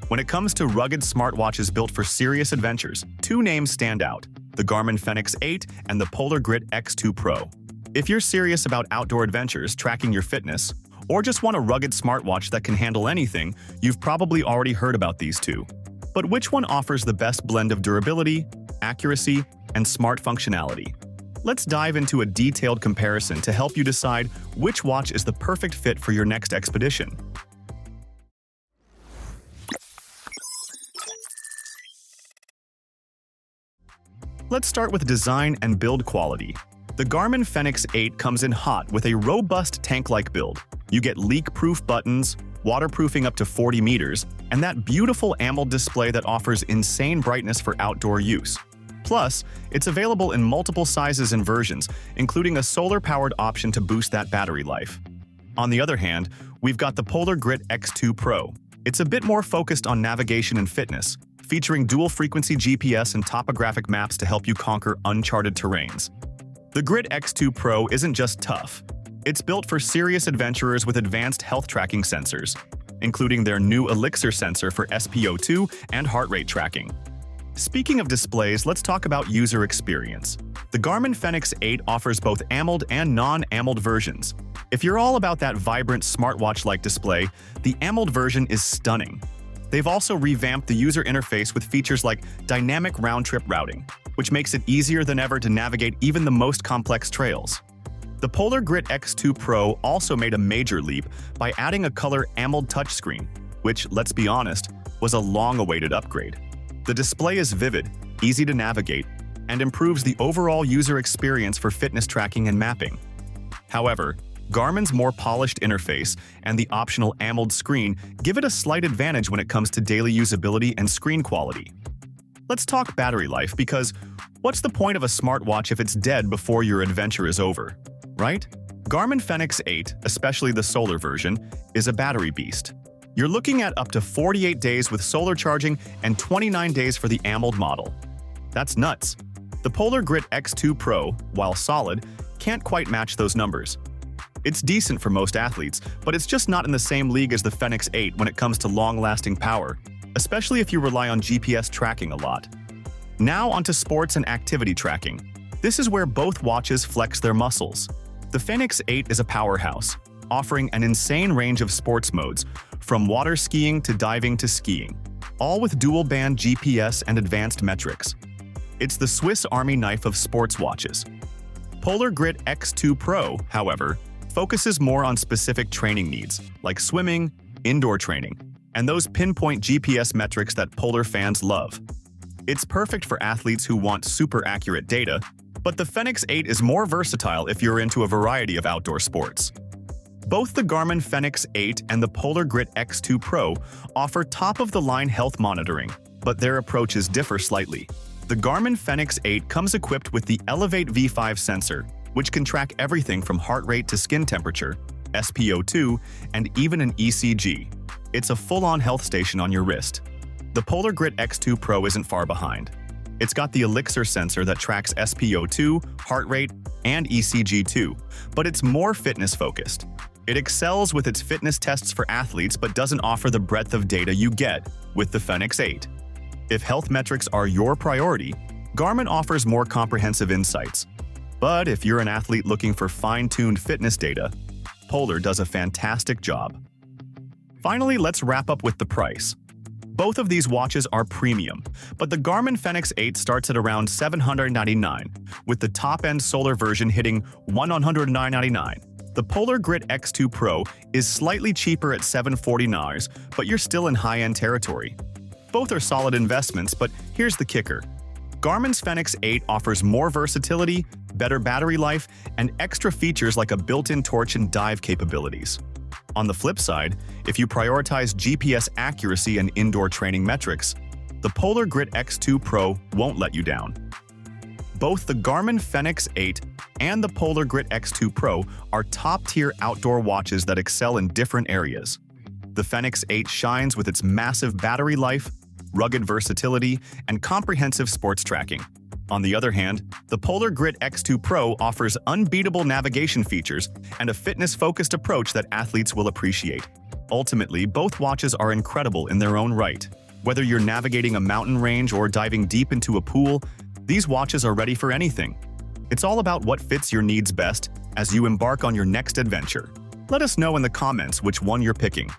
When it comes to rugged smartwatches built for serious adventures, two names stand out: the Garmin Fenix 8 and the Polar Grit X2 Pro. If you're serious about outdoor adventures, tracking your fitness, or just want a rugged smartwatch that can handle anything, you've probably already heard about these two. But which one offers the best blend of durability, accuracy, and smart functionality? Let's dive into a detailed comparison to help you decide which watch is the perfect fit for your next expedition. Let's start with design and build quality. The Garmin Fenix 8 comes in hot with a robust tank-like build. You get leak-proof buttons, waterproofing up to 40 meters, and that beautiful AMOLED display that offers insane brightness for outdoor use. Plus, it's available in multiple sizes and versions, including a solar-powered option to boost that battery life. On the other hand, we've got the Polar Grit X2 Pro. It's a bit more focused on navigation and fitness, featuring dual-frequency GPS and topographic maps to help you conquer uncharted terrains. The Grit X2 Pro isn't just tough. It's built for serious adventurers with advanced health tracking sensors, including their new Elixir sensor for SpO2 and heart rate tracking. Speaking of displays, let's talk about user experience. The Garmin Fenix 8 offers both AMOLED and non-AMOLED versions. If you're all about that vibrant smartwatch-like display, the AMOLED version is stunning. They've also revamped the user interface with features like dynamic round-trip routing, which makes it easier than ever to navigate even the most complex trails. The Polar Grit X2 Pro also made a major leap by adding a color AMOLED touchscreen, which, let's be honest, was a long-awaited upgrade. The display is vivid, easy to navigate, and improves the overall user experience for fitness tracking and mapping. However, Garmin's more polished interface and the optional AMOLED screen give it a slight advantage when it comes to daily usability and screen quality. Let's talk battery life, because what's the point of a smartwatch if it's dead before your adventure is over, right? Garmin Fenix 8, especially the solar version, is a battery beast. You're looking at up to 48 days with solar charging and 29 days for the AMOLED model. That's nuts. The Polar Grit X2 Pro, while solid, can't quite match those numbers. It's decent for most athletes, but it's just not in the same league as the Fenix 8 when it comes to long-lasting power, especially if you rely on GPS tracking a lot. Now onto sports and activity tracking. This is where both watches flex their muscles. The Fenix 8 is a powerhouse, offering an insane range of sports modes, from water skiing to diving to skiing, all with dual-band GPS and advanced metrics. It's the Swiss Army knife of sports watches. Polar Grit X2 Pro, however, focuses more on specific training needs, like swimming, indoor training, and those pinpoint GPS metrics that polar fans love. It's perfect for athletes who want super accurate data, but the Fenix 8 is more versatile if you're into a variety of outdoor sports. Both the Garmin Fenix 8 and the Polar Grit X2 Pro offer top-of-the-line health monitoring, but their approaches differ slightly. The Garmin Fenix 8 comes equipped with the Elevate V5 sensor, which can track everything from heart rate to skin temperature, SpO2, and even an ECG. It's a full-on health station on your wrist. The Polar Grit X2 Pro isn't far behind. It's got the Elixir sensor that tracks SpO2, heart rate, and ECG too, but it's more fitness-focused. It excels with its fitness tests for athletes but doesn't offer the breadth of data you get with the Fenix 8. If health metrics are your priority, Garmin offers more comprehensive insights. But if you're an athlete looking for fine-tuned fitness data, Polar does a fantastic job. Finally, let's wrap up with the price. Both of these watches are premium, but the Garmin Fenix 8 starts at around $799, with the top-end solar version hitting $109.99. The Polar Grit X2 Pro is slightly cheaper at $749, but you're still in high-end territory. Both are solid investments, but here's the kicker. Garmin's Fenix 8 offers more versatility, better battery life, and extra features like a built-in torch and dive capabilities. On the flip side, if you prioritize GPS accuracy and indoor training metrics, the Polar Grit X2 Pro won't let you down. Both the Garmin Fenix 8 and the Polar Grit X2 Pro are top-tier outdoor watches that excel in different areas. The Fenix 8 shines with its massive battery life, rugged versatility, and comprehensive sports tracking. On the other hand, the Polar Grit X2 Pro offers unbeatable navigation features and a fitness-focused approach that athletes will appreciate. Ultimately, both watches are incredible in their own right. Whether you're navigating a mountain range or diving deep into a pool, these watches are ready for anything. It's all about what fits your needs best as you embark on your next adventure. Let us know in the comments which one you're picking.